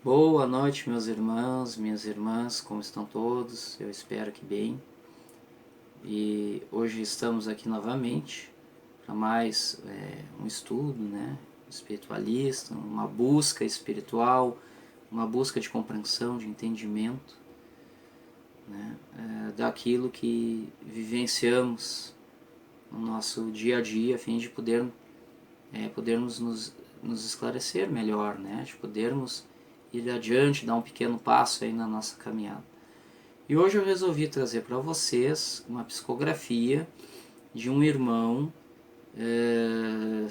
Boa noite, meus irmãos, minhas irmãs, como estão todos? Eu espero que bem. E hoje estamos aqui novamente para mais um estudo, espiritualista, uma busca espiritual, uma busca de compreensão, de entendimento, daquilo que vivenciamos no nosso dia a dia, a fim de podermos nos esclarecer melhor, de podermos ir adiante, dar um pequeno passo aí na nossa caminhada. E hoje eu resolvi trazer para vocês uma psicografia de um irmão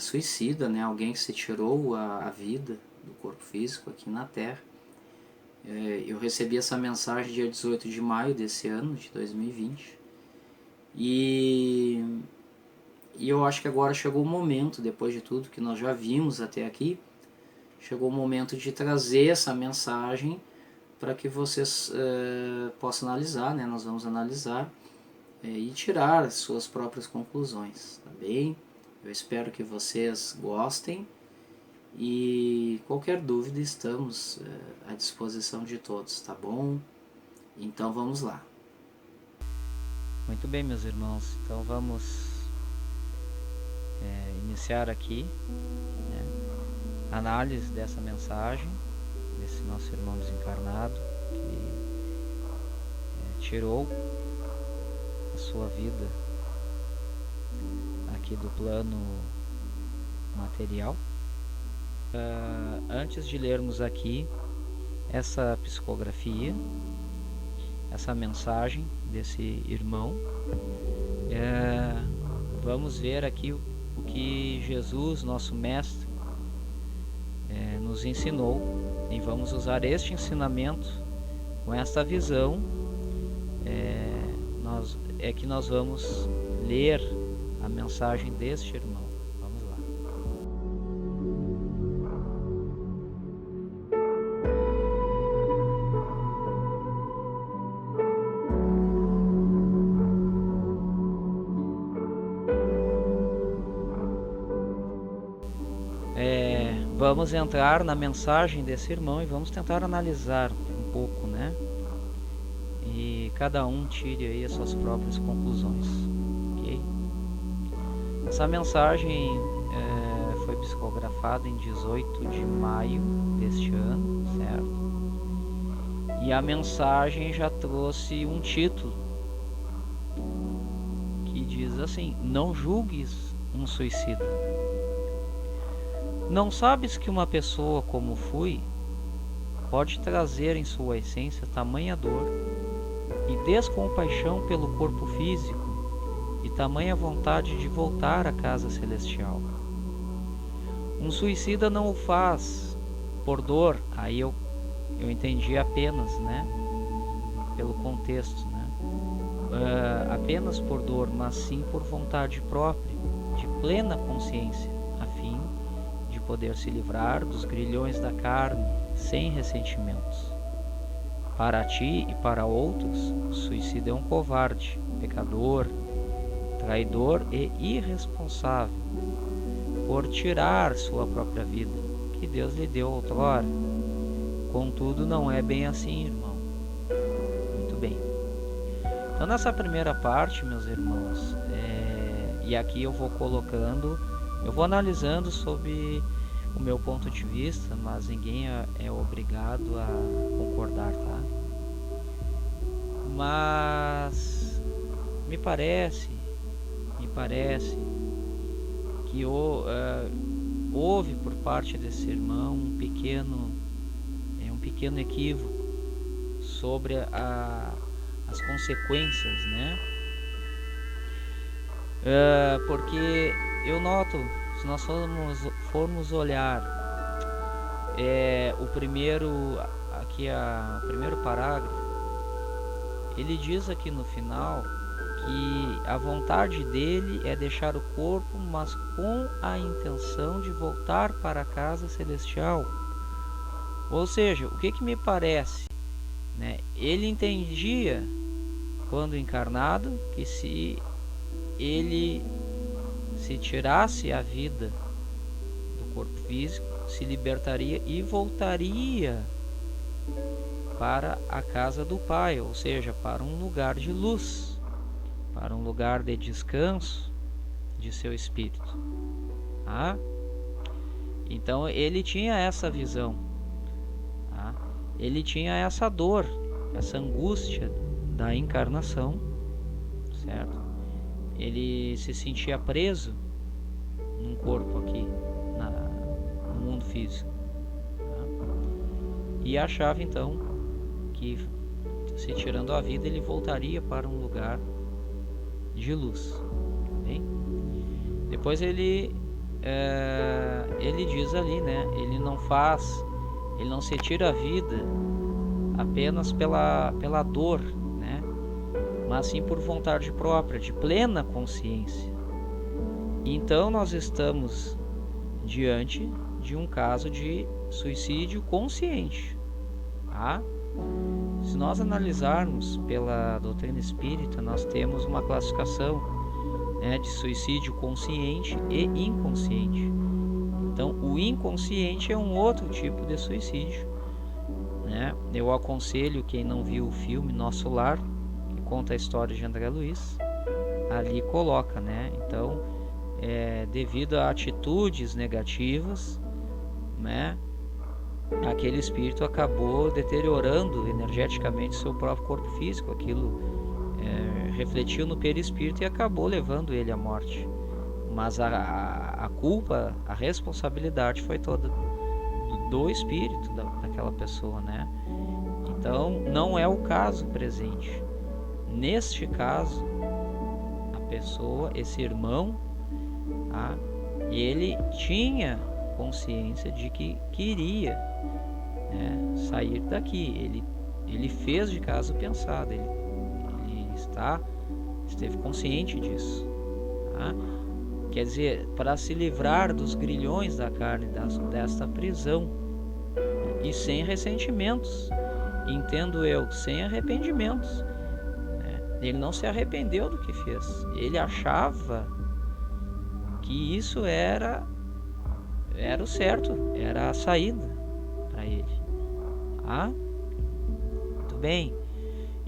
suicida, alguém que se tirou a vida do corpo físico aqui na Terra. Eu recebi essa mensagem dia 18 de maio desse ano, de 2020, e eu acho que agora chegou o momento, depois de tudo que nós já vimos até aqui, chegou o momento de trazer essa mensagem para que vocês possam analisar, nós vamos analisar e tirar as suas próprias conclusões, tá bem? Eu espero que vocês gostem e qualquer dúvida estamos à disposição de todos, tá bom? Então vamos lá. Muito bem, meus irmãos, então vamos iniciar aqui a análise dessa mensagem desse nosso irmão desencarnado que tirou a sua vida aqui do plano material. Antes de lermos aqui essa psicografia, essa mensagem desse irmão, vamos ver aqui o que Jesus, nosso mestre, nos ensinou, e vamos usar este ensinamento com esta visão que nós vamos ler a mensagem deste irmão. Vamos lá. Vamos entrar na mensagem desse irmão e vamos tentar analisar um pouco, e cada um tire aí as suas próprias conclusões, ok? Essa mensagem foi psicografada em 18 de maio deste ano, certo? E a mensagem já trouxe um título que diz assim: não julgues um suicida. Não sabes que uma pessoa como fui pode trazer em sua essência tamanha dor e descompaixão pelo corpo físico e tamanha vontade de voltar à casa celestial. Um suicida não o faz por dor, aí eu entendi apenas, pelo contexto, apenas por dor, mas sim por vontade própria, de plena consciência, a fim de poder se livrar dos grilhões da carne sem ressentimentos. Para ti e para outros, o suicida é um covarde, pecador, traidor e irresponsável por tirar sua própria vida, que Deus lhe deu outrora. Contudo, não é bem assim, irmão. Muito bem. Então, nessa primeira parte, meus irmãos, e aqui eu vou analisando sob o meu ponto de vista, mas ninguém é obrigado a concordar, tá? Mas me parece que houve por parte desse irmão um pequeno equívoco sobre as consequências, porque eu noto, se nós formos olhar o primeiro parágrafo, ele diz aqui no final que a vontade dele é deixar o corpo, mas com a intenção de voltar para a casa celestial. Ou seja, o que me parece? Ele entendia, quando encarnado, que se ele se tirasse a vida do corpo físico, se libertaria e voltaria para a casa do Pai, ou seja, para um lugar de luz, para um lugar de descanso de seu espírito. Tá? Então ele tinha essa visão, tá? Ele tinha essa dor, essa angústia da encarnação, certo? Ele se sentia preso num corpo aqui, no mundo físico, tá? E achava então que, se tirando a vida, ele voltaria para um lugar de luz. Bem? Depois ele diz ali, né? Ele não se tira a vida apenas pela dor, né? Mas sim por vontade própria, de plena consciência. Então nós estamos diante de um caso de suicídio consciente, tá? Se nós analisarmos pela doutrina espírita, nós temos uma classificação, né, de suicídio consciente e inconsciente. Então, o inconsciente é um outro tipo de suicídio, né? Eu aconselho quem não viu o filme Nosso Lar, que conta a história de André Luiz, ali coloca, né? Então, devido a atitudes negativas, né, aquele espírito acabou deteriorando energeticamente seu próprio corpo físico. Aquilo refletiu no perispírito e acabou levando ele à morte. Mas a culpa, a responsabilidade foi toda do espírito daquela pessoa, né? Então não é o caso presente. Neste caso, a pessoa, esse irmão, tá? Ele tinha consciência de que queria, né, sair daqui. Ele fez de caso pensado, ele esteve consciente disso, tá? Quer dizer, para se livrar dos grilhões da carne, desta prisão, e sem ressentimentos, entendo eu, sem arrependimentos, né? Ele não se arrependeu do que fez, ele achava que isso era o certo, era a saída para ele. Ah, muito bem.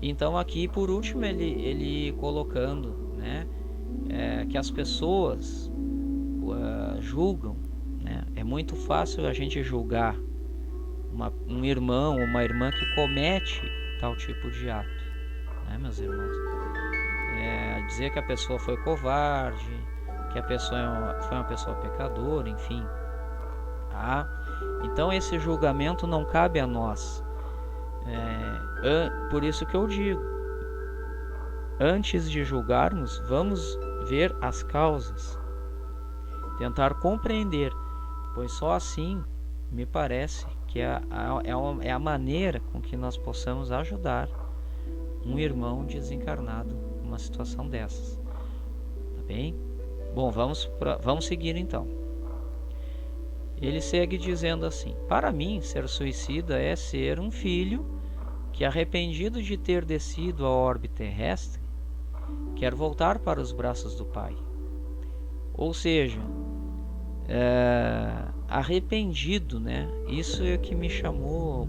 Então aqui por último ele colocando, né, que as pessoas julgam, né? É muito fácil a gente julgar um irmão ou uma irmã que comete tal tipo de ato, né, meus irmãos? Dizer que a pessoa foi covarde, que a pessoa foi uma pessoa pecadora, enfim. Tá? Então esse julgamento não cabe a nós. Por isso que eu digo, antes de julgarmos, vamos ver as causas, tentar compreender, pois só assim me parece que é a maneira com que nós possamos ajudar um irmão desencarnado numa situação dessas. Tá bem? Bom, vamos seguir então. Ele segue dizendo assim: para mim, ser suicida é ser um filho que, arrependido de ter descido a orbe terrestre, quer voltar para os braços do Pai. Ou seja, arrependido, né? Isso é que me chamou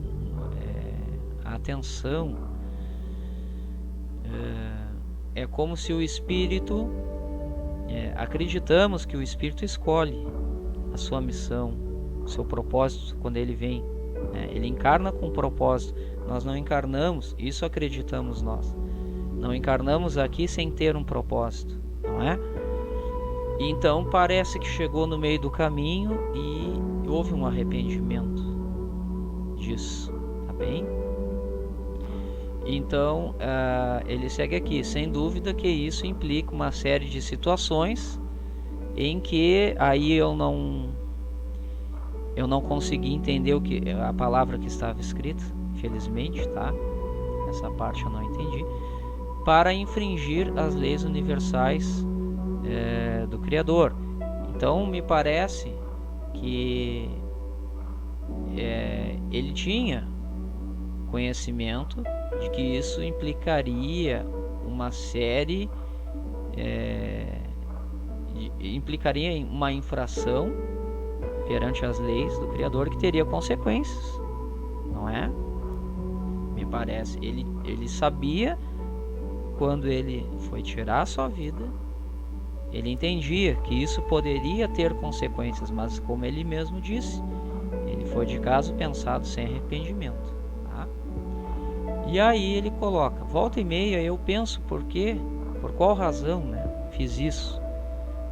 a atenção. É como se o espírito, acreditamos que o espírito escolhe a sua missão, o seu propósito quando ele vem, né? Ele encarna com propósito. Nós não encarnamos, isso acreditamos nós, não encarnamos aqui sem ter um propósito, não é? Então parece que chegou no meio do caminho e houve um arrependimento disso, tá bem? Então ele segue aqui: sem dúvida que isso implica uma série de situações em que aí eu não consegui entender a palavra que estava escrita, infelizmente, tá? Essa parte eu não entendi. Para infringir as leis universais do Criador. Então me parece que ele tinha conhecimento de que isso implicaria uma série, implicaria uma infração perante as leis do Criador que teria consequências, não é? me parece. Ele sabia quando ele foi tirar a sua vida, ele entendia que isso poderia ter consequências, mas como ele mesmo disse, ele foi de caso pensado sem arrependimento. Tá? E aí ele coloca, volta e meia eu penso por qual razão, né, fiz isso.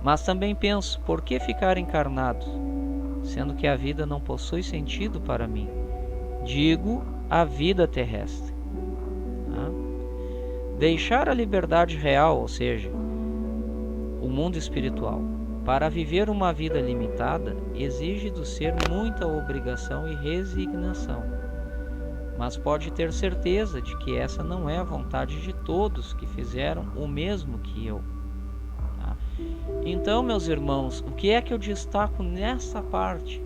Mas também penso, por que ficar encarnado, sendo que a vida não possui sentido para mim? Digo, a vida terrestre. Tá? Deixar a liberdade real, ou seja, o mundo espiritual, para viver uma vida limitada, exige do ser muita obrigação e resignação. Mas pode ter certeza de que essa não é a vontade de todos que fizeram o mesmo que eu. Tá? Então, meus irmãos, o que é que eu destaco nessa parte?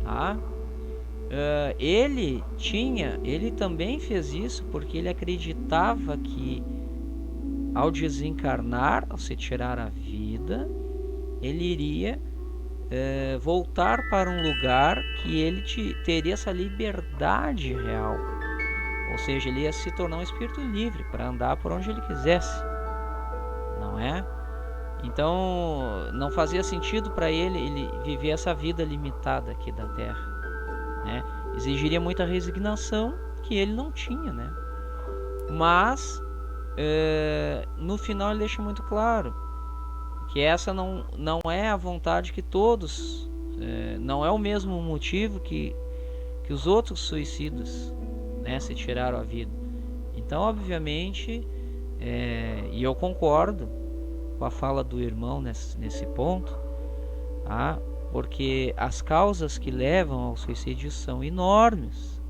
Tá? Ele também fez isso porque ele acreditava que ao desencarnar, ao se tirar a vida, ele iria voltar para um lugar que ele teria essa liberdade real. Ou seja, ele ia se tornar um espírito livre para andar por onde ele quisesse. Não é? Então, não fazia sentido para ele viver essa vida limitada aqui da Terra. Né? Exigiria muita resignação que ele não tinha, né? Mas no final ele deixa muito claro que essa não é a vontade que todos, não é o mesmo motivo que os outros suicidas, né, se tiraram a vida. Então, obviamente, e eu concordo com a fala do irmão nesse ponto, tá? Porque as causas que levam ao suicídio são enormes,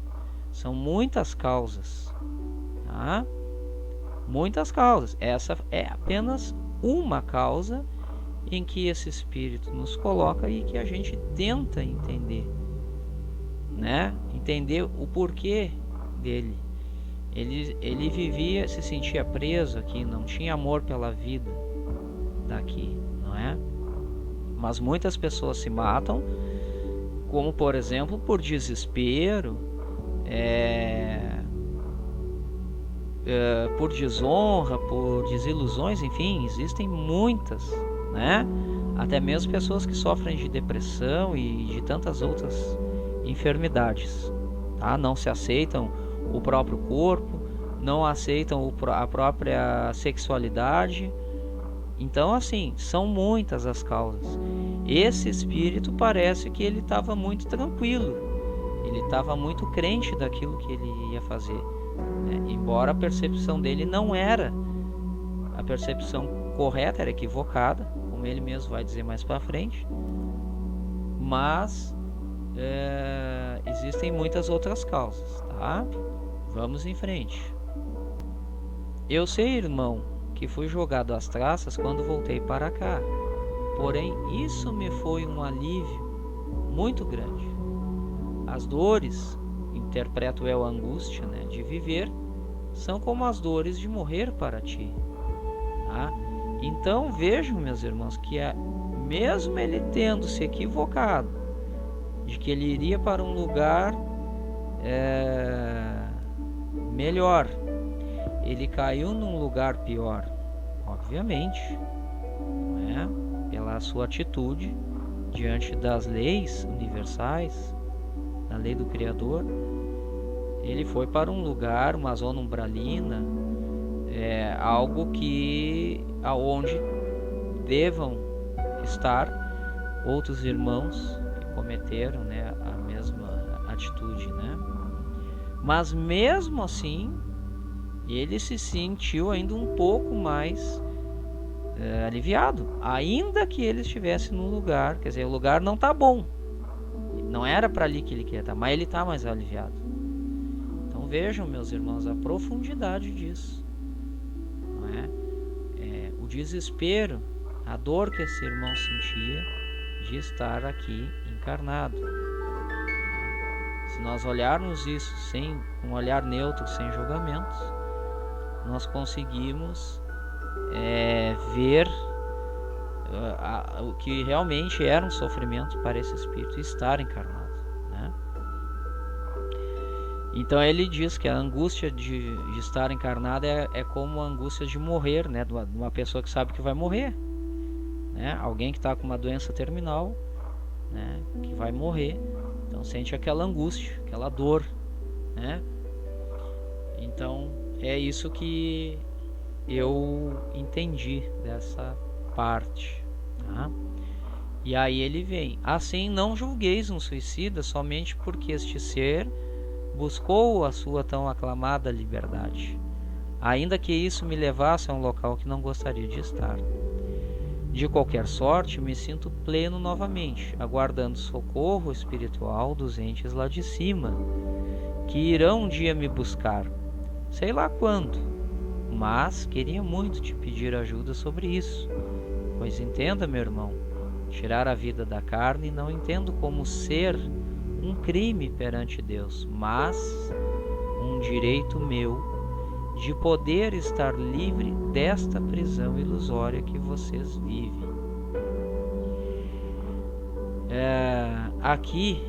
são muitas causas, tá? Muitas causas. Essa é apenas uma causa em que esse espírito nos coloca e que a gente tenta entender, né? Entender o porquê dele. Ele vivia, se sentia preso aqui, não tinha amor pela vida daqui, não é? Mas muitas pessoas se matam, como por exemplo por desespero, por desonra, por desilusões, enfim, existem muitas, né? Até mesmo pessoas que sofrem de depressão e de tantas outras enfermidades, tá? Não se aceitam o próprio corpo, não aceitam a própria sexualidade. Então, assim, são muitas as causas. Esse espírito parece que ele estava muito tranquilo, ele estava muito crente daquilo que ele ia fazer, né? Embora a percepção dele não era a percepção correta, era equivocada, como ele mesmo vai dizer mais para frente. Mas existem muitas outras causas, tá? Vamos em frente. Eu sei, irmão, que fui jogado às traças quando voltei para cá. Porém, isso me foi um alívio muito grande. As dores, interpreto eu a angústia, né, de viver, são como as dores de morrer para ti. Tá? Então vejam, meus irmãos, que mesmo ele tendo se equivocado de que ele iria para um lugar melhor, ele caiu num lugar pior, obviamente, não é? Pela sua atitude diante das leis universais, da lei do Criador. Ele foi para um lugar, uma zona umbralina, algo aonde devam estar outros irmãos que cometeram, né, a mesma atitude, né? Mas mesmo assim, ele se sentiu ainda um pouco mais aliviado, ainda que ele estivesse num lugar, quer dizer, o lugar não está bom, não era para ali que ele queria estar, mas ele está mais aliviado. Então vejam, meus irmãos, a profundidade disso, não é? O desespero, a dor que esse irmão sentia de estar aqui encarnado. Se nós olharmos isso sem um olhar neutro, sem julgamentos, nós conseguimos ver o que realmente era um sofrimento para esse espírito estar encarnado, né? Então ele diz que a angústia de estar encarnado é como a angústia de morrer, né? De uma pessoa que sabe que vai morrer, né? Alguém que está com uma doença terminal, né? Que vai morrer, então sente aquela angústia, aquela dor, né? Então é isso que eu entendi dessa parte, tá? E aí ele vem: assim não julgueis um suicida somente porque este ser buscou a sua tão aclamada liberdade, ainda que isso me levasse a um local que não gostaria de estar. De qualquer sorte, me sinto pleno novamente, aguardando socorro espiritual dos entes lá de cima, que irão um dia me buscar, sei lá quando, mas queria muito te pedir ajuda sobre isso, pois entenda, meu irmão, tirar a vida da carne não entendo como ser um crime perante Deus, mas um direito meu de poder estar livre desta prisão ilusória que vocês vivem. Aqui,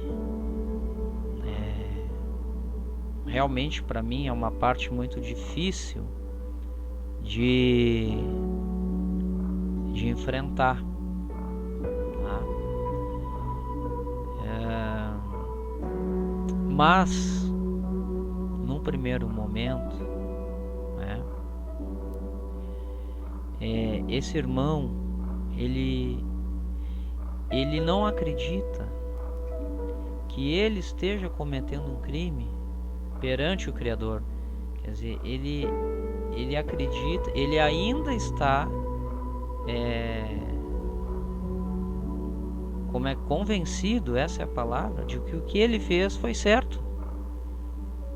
realmente para mim é uma parte muito difícil de enfrentar. Tá? Mas, num primeiro momento, né, esse irmão, ele não acredita que ele esteja cometendo um crime perante o Criador. Quer dizer, ele acredita, ele ainda está convencido, essa é a palavra, de que o que ele fez foi certo,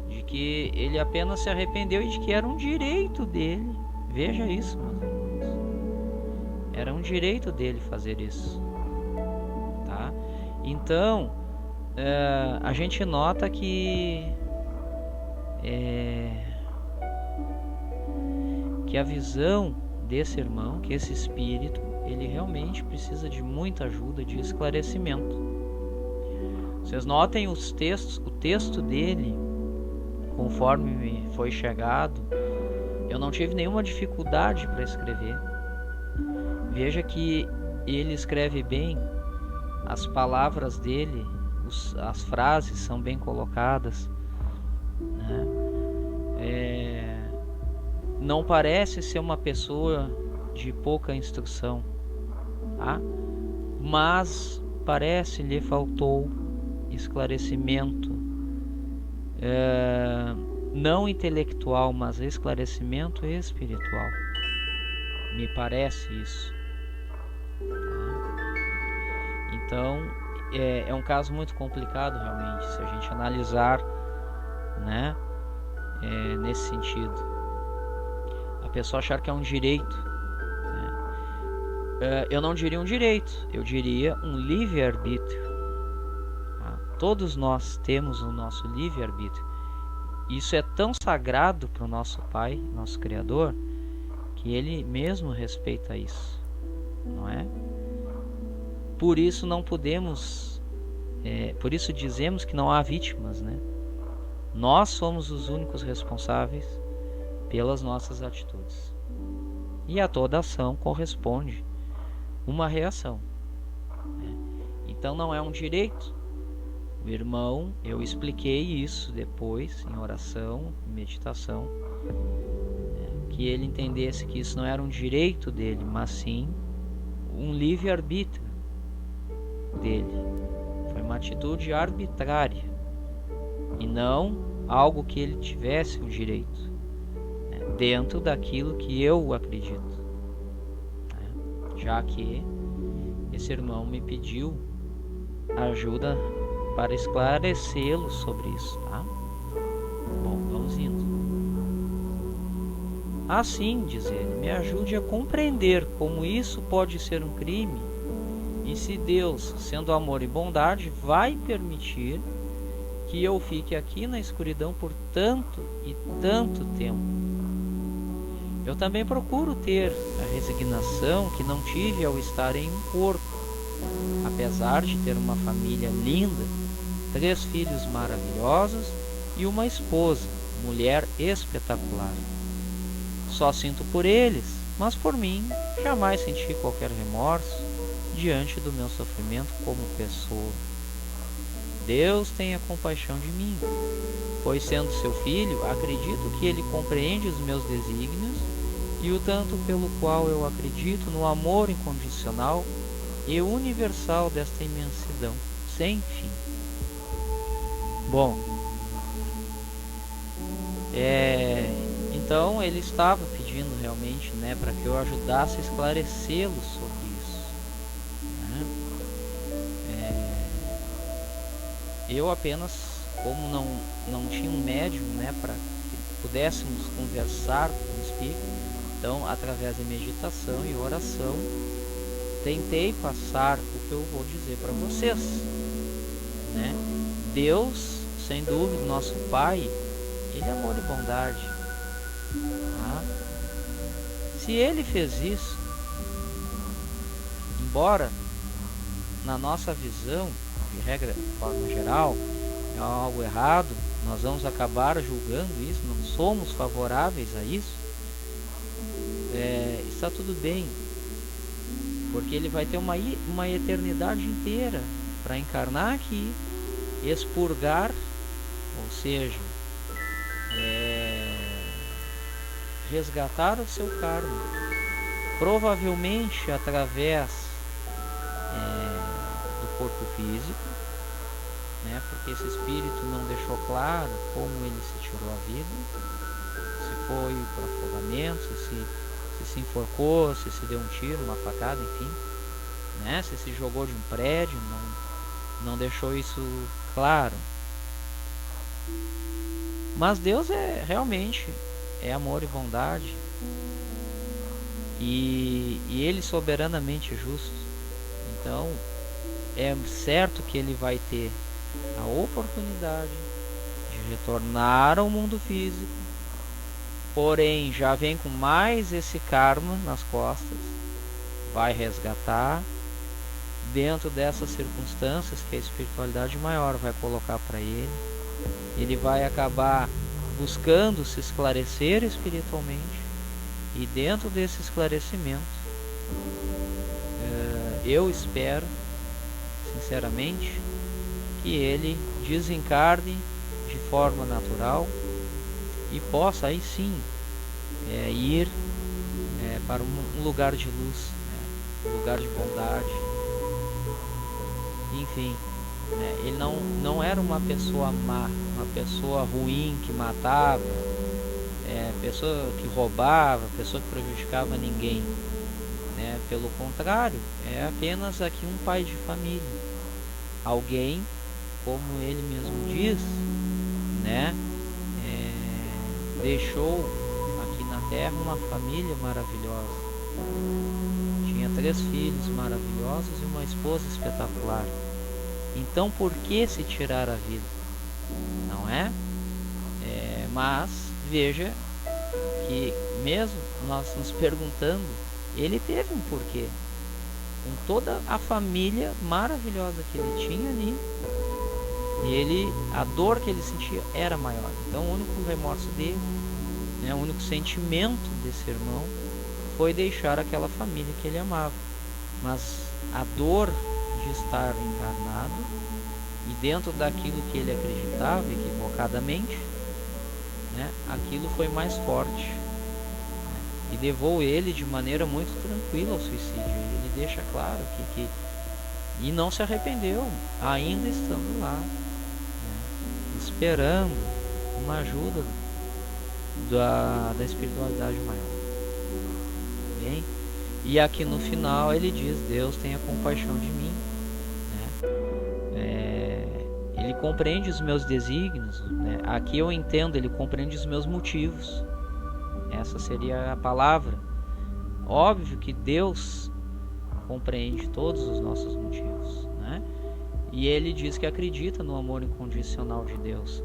de que ele apenas se arrependeu e de que era um direito dele. Veja isso, meus irmãos. Era um direito dele fazer isso, tá? Então, a gente nota que a visão desse irmão, que esse espírito, ele realmente precisa de muita ajuda, de esclarecimento. Vocês notem os textos, o texto dele, conforme me foi chegado, eu não tive nenhuma dificuldade para escrever. Veja que ele escreve bem, as palavras dele, as frases são bem colocadas, né? Não parece ser uma pessoa de pouca instrução, tá? Mas parece lhe faltou esclarecimento, não intelectual, mas esclarecimento espiritual. Me parece isso, tá? Então é um caso muito complicado realmente, se a gente analisar, né, nesse sentido. A pessoa achar que é um direito, né? Eu não diria um direito, eu diria um livre-arbítrio. Tá? Todos nós temos o nosso livre-arbítrio. Isso é tão sagrado para o nosso Pai, nosso Criador, que Ele mesmo respeita isso, não é? Por isso não podemos, por isso dizemos que não há vítimas, né? Nós somos os únicos responsáveis pelas nossas atitudes. E a toda ação corresponde uma reação, né? Então não é um direito. O irmão, eu expliquei isso depois em oração, em meditação, né? Que ele entendesse que isso não era um direito dele, mas sim um livre-arbítrio dele. Foi uma atitude arbitrária e não algo que ele tivesse o direito, né, dentro daquilo que eu acredito, né, já que esse irmão me pediu ajuda para esclarecê-lo sobre isso, tá? Bom, vamos indo. Assim, diz ele, me ajude a compreender como isso pode ser um crime e se Deus, sendo amor e bondade, vai permitir que eu fique aqui na escuridão por tanto e tanto tempo. Eu também procuro ter a resignação que não tive ao estar em um corpo, apesar de ter uma família linda, 3 filhos maravilhosos e uma esposa, mulher espetacular. Só sinto por eles, mas por mim jamais senti qualquer remorso diante do meu sofrimento como pessoa. Deus tenha compaixão de mim, pois sendo seu filho, acredito que ele compreende os meus desígnios e o tanto pelo qual eu acredito no amor incondicional e universal desta imensidão, sem fim. Bom, então ele estava pedindo realmente, né, para que eu ajudasse a esclarecê-lo sobre isso, né? Eu apenas, como não tinha um médium, né, para que pudéssemos conversar com o Espírito, então através de meditação e oração tentei passar o que eu vou dizer para vocês, né? Deus, sem dúvida, nosso Pai, Ele é amor e bondade. Tá? Se Ele fez isso, embora na nossa visão, de regra, de forma geral, é algo errado, nós vamos acabar julgando isso, não somos favoráveis a isso, está tudo bem, porque Ele vai ter uma eternidade inteira para encarnar aqui, expurgar, ou seja, resgatar o seu karma, provavelmente através do corpo físico, né? Porque esse espírito não deixou claro como ele se tirou a vida, se foi por afogamento, se enforcou, se deu um tiro, uma facada, enfim, né? Se jogou de um prédio, não deixou isso claro. Mas Deus realmente é amor e bondade, e Ele soberanamente justo. Então é certo que Ele vai ter a oportunidade de retornar ao mundo físico, porém já vem com mais esse karma nas costas, vai resgatar dentro dessas circunstâncias que a espiritualidade maior vai colocar para ele. Ele vai acabar buscando se esclarecer espiritualmente, e dentro desse esclarecimento eu espero sinceramente que ele desencarne de forma natural e possa aí sim ir para um lugar de luz, um lugar de bondade, enfim. Ele não era uma pessoa má, uma pessoa ruim que matava, pessoa que roubava, pessoa que prejudicava ninguém, né? Pelo contrário, é apenas aqui um pai de família, alguém, como ele mesmo diz, né? Deixou aqui na terra uma família maravilhosa, tinha 3 filhos maravilhosos e uma esposa espetacular. Então por que se tirar a vida? Não é? Mas veja que mesmo nós nos perguntando, ele teve um porquê. Com toda a família maravilhosa que ele tinha ali, a dor que ele sentia era maior. Então o único remorso dele, o único sentimento desse irmão foi deixar aquela família que ele amava. Mas a dor de estar encarnado e dentro daquilo que ele acreditava equivocadamente, né, aquilo foi mais forte, né, e levou ele de maneira muito tranquila ao suicídio. Ele deixa claro que e não se arrependeu, ainda estando lá, né, esperando uma ajuda da espiritualidade maior. Bem? E aqui no final ele diz: Deus tenha compaixão de mim, né? Ele compreende os meus desígnios, né? Aqui eu entendo, ele compreende os meus motivos. Essa seria a palavra. Óbvio que Deus compreende todos os nossos motivos, né? E ele diz que acredita no amor incondicional de Deus.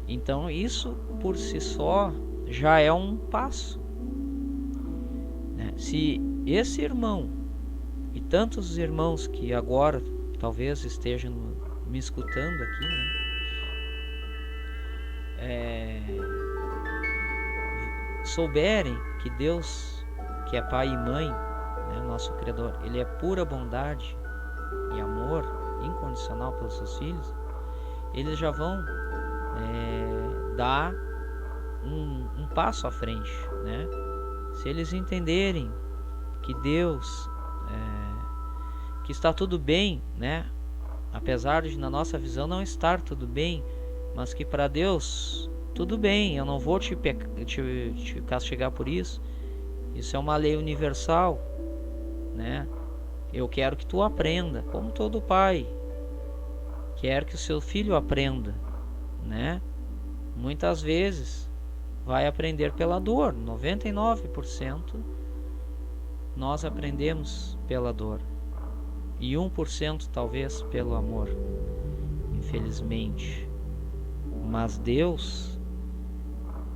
Então isso por si só já é um passo, né? Se esse irmão e tantos irmãos que agora talvez estejam me escutando aqui, né, souberem que Deus, que é Pai e Mãe, né, nosso Criador, Ele é pura bondade e amor incondicional pelos seus filhos, eles já vão dar um passo à frente, né? Se eles entenderem que Deus, que está tudo bem, né? Apesar de na nossa visão não estar tudo bem, mas que para Deus tudo bem, eu não vou te castigar por isso. Isso é uma lei universal, né? Eu quero que tu aprenda, como todo pai quer que o seu filho aprenda, né? Muitas vezes vai aprender pela dor. 99% nós aprendemos pela dor. E 1% talvez pelo amor, infelizmente. Mas Deus,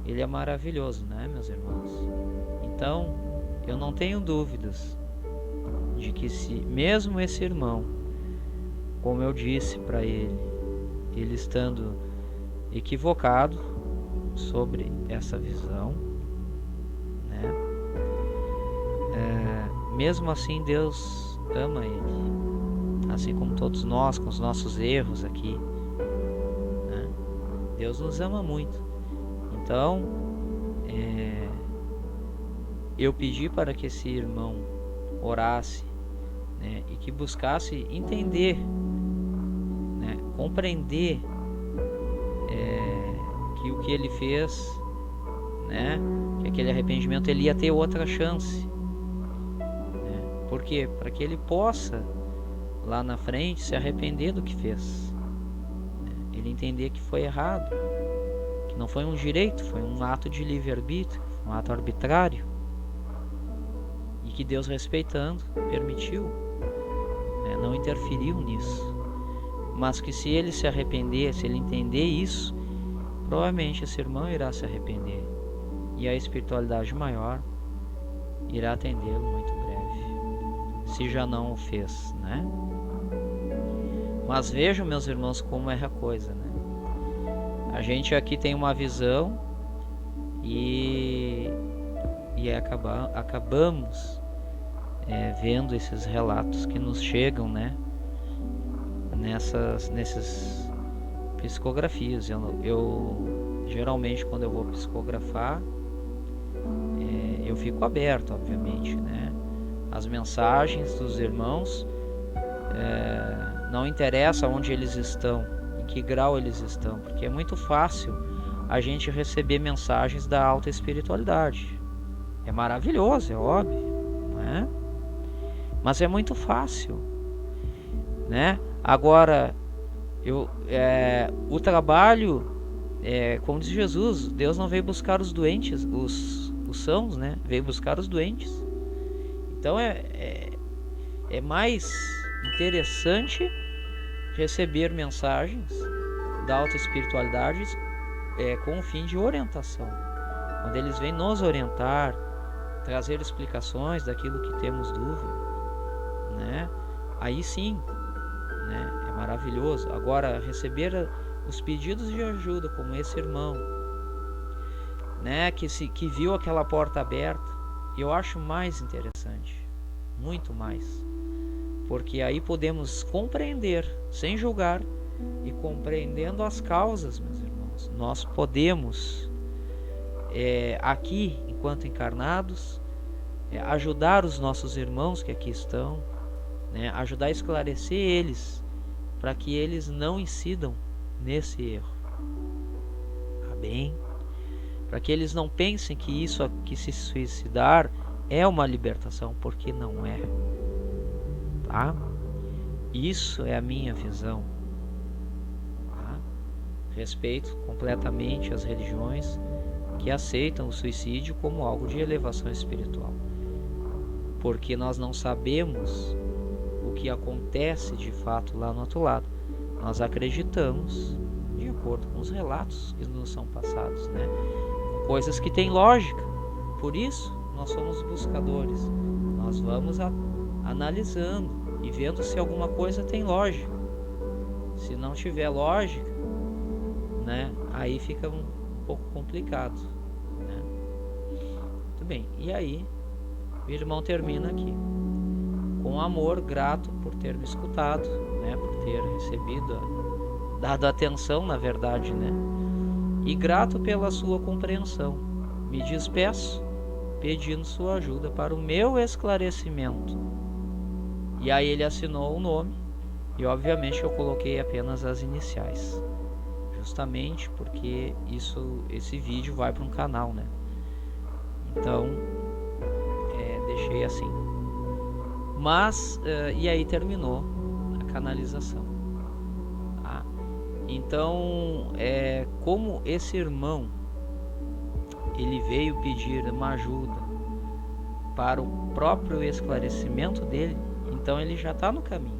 Ele é maravilhoso, né, meus irmãos? Então, eu não tenho dúvidas de que se mesmo esse irmão, como eu disse para ele estando equivocado sobre essa visão, né, mesmo assim Deus ama ele, assim como todos nós com os nossos erros aqui, né? Deus nos ama muito. Então eu pedi para que esse irmão orasse, né, e que buscasse entender, né, compreender que o que ele fez, né, que aquele arrependimento ele ia ter outra chance. Por quê? Para que ele possa lá na frente se arrepender do que fez, ele entender que foi errado, que não foi um direito, foi um ato de livre-arbítrio, um ato arbitrário, e que Deus, respeitando, permitiu, não interferiu nisso. Mas que se ele se arrepender, se ele entender isso, provavelmente esse irmão irá se arrepender, e a espiritualidade maior irá atendê-lo muito breve, se já não o fez, né? Mas vejam, meus irmãos, como é a coisa, né? A gente aqui tem uma visão e acabamos vendo esses relatos que nos chegam, né? Nessas psicografias. Eu geralmente, quando eu vou psicografar, eu fico aberto, obviamente, né? As mensagens dos irmãos, não interessa onde eles estão, em que grau eles estão, porque é muito fácil a gente receber mensagens da alta espiritualidade. É maravilhoso, é óbvio, né? Mas é muito fácil, né? Agora, o trabalho, como diz Jesus, Deus não veio buscar os doentes, os sãos, né? Veio buscar os doentes. Então é mais interessante receber mensagens da alta espiritualidade com o fim de orientação. Quando eles vêm nos orientar, trazer explicações daquilo que temos dúvida, né? Aí sim, né? É maravilhoso. Agora, receber os pedidos de ajuda, como esse irmão, né? Que viu aquela porta aberta, eu acho mais interessante, muito mais, porque aí podemos compreender, sem julgar, e compreendendo as causas, meus irmãos, nós podemos aqui, enquanto encarnados, ajudar os nossos irmãos que aqui estão, né? Ajudar a esclarecer eles, para que eles não incidam nesse erro, tá bem? Para que eles não pensem que isso, que se suicidar é uma libertação, porque não é, tá? Isso é a minha visão, tá? Respeito completamente as religiões que aceitam o suicídio como algo de elevação espiritual, porque nós não sabemos o que acontece de fato lá no outro lado. Nós acreditamos de acordo com os relatos que nos são passados, né? Coisas que têm lógica. Por isso nós somos buscadores. Nós vamos analisando e vendo se alguma coisa tem lógica. Se não tiver lógica, né, aí fica um pouco complicado, né? Muito bem, e aí o irmão termina aqui. Com amor, grato por ter me escutado, né, por ter recebido, dado atenção, na verdade, né, e grato pela sua compreensão. Me despeço, pedindo sua ajuda para o meu esclarecimento. E aí ele assinou o nome, e obviamente eu coloquei apenas as iniciais, justamente porque esse vídeo vai para um canal, né? Então, deixei assim. Mas, e aí terminou a canalização. Tá? Então, como esse irmão, ele veio pedir uma ajuda para o próprio esclarecimento dele, então ele já está no caminho,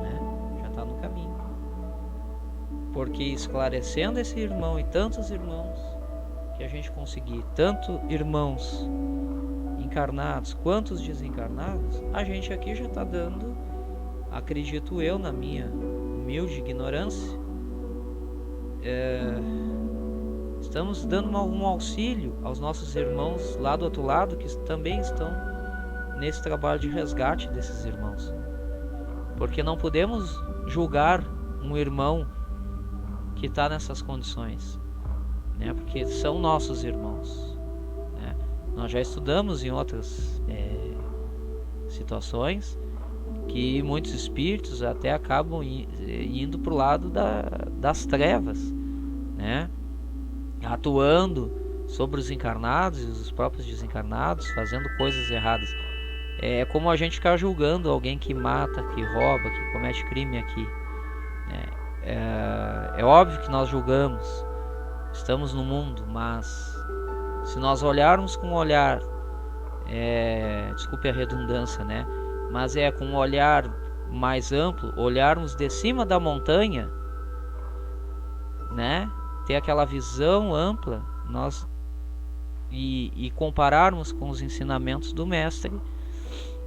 né? Já está no caminho. Porque esclarecendo esse irmão e tantos irmãos que a gente conseguir, tanto irmãos encarnados quanto os desencarnados, a gente aqui já está dando, acredito eu, na minha humilde ignorância, estamos dando um auxílio aos nossos irmãos lá do outro lado, que também estão nesse trabalho de resgate desses irmãos. Porque não podemos julgar um irmão que está nessas condições, né? Porque são nossos irmãos, né? Nós já estudamos em outras situações que muitos espíritos até acabam indo para o lado das trevas, né? Atuando sobre os encarnados e os próprios desencarnados, fazendo coisas erradas. É como a gente ficar julgando alguém que mata, que rouba, que comete crime aqui, né? É óbvio que nós julgamos, estamos no mundo, mas se nós olharmos com um olhar, desculpe a redundância, né? Mas com um olhar mais amplo, olharmos de cima da montanha, né? Ter aquela visão ampla, e compararmos com os ensinamentos do mestre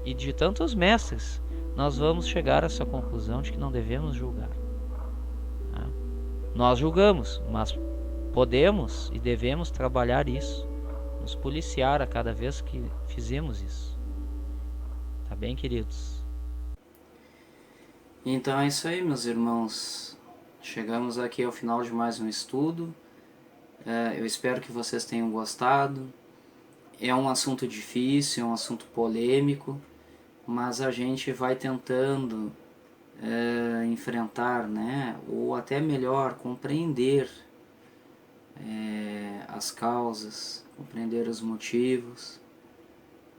e de tantos mestres, nós vamos chegar a essa conclusão de que não devemos julgar. Tá? Nós julgamos, mas podemos e devemos trabalhar isso, nos policiar a cada vez que fizemos isso. Tá bem, queridos? Então é isso aí, meus irmãos. Chegamos aqui ao final de mais um estudo. Eu espero que vocês tenham gostado. É um assunto difícil, é um assunto polêmico, mas a gente vai tentando enfrentar, né? Ou até melhor, compreender as causas, compreender os motivos,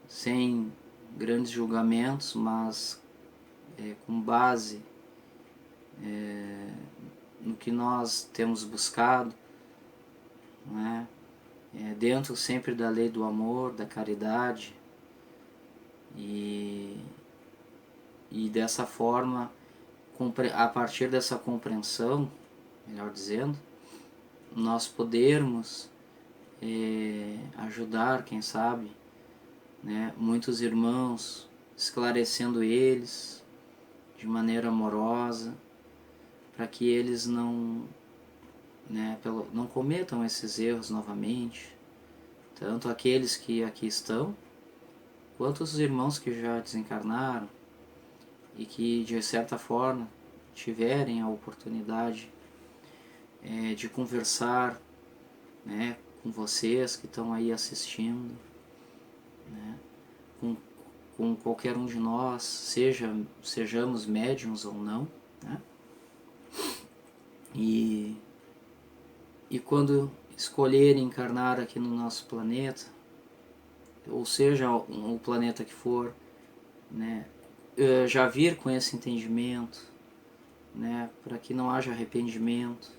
sem grandes julgamentos, mas com base no que nós temos buscado, né? Dentro sempre da lei do amor, da caridade, e dessa forma, a partir dessa compreensão, melhor dizendo, nós podermos ajudar, quem sabe, né, muitos irmãos, esclarecendo eles de maneira amorosa, para que eles não cometam esses erros novamente, tanto aqueles que aqui estão, quanto os irmãos que já desencarnaram e que de certa forma tiverem a oportunidade de conversar, né, com vocês que estão aí assistindo, né, com qualquer um de nós, sejamos médiums ou não, né? E quando escolherem encarnar aqui no nosso planeta, ou seja, o planeta que for, né, já vir com esse entendimento, né, para que não haja arrependimento,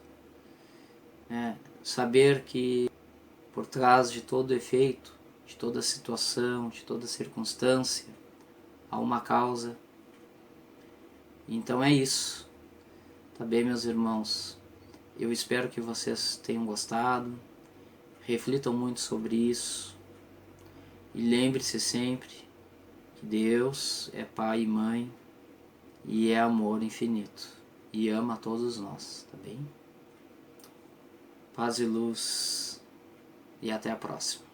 né, saber que por trás de todo efeito, de toda situação, de toda circunstância, há uma causa. Então é isso, tá bem, meus irmãos? Eu espero que vocês tenham gostado, reflitam muito sobre isso, e lembre-se sempre que Deus é Pai e Mãe, e é amor infinito, e ama a todos nós, tá bem? Paz e luz, e até a próxima.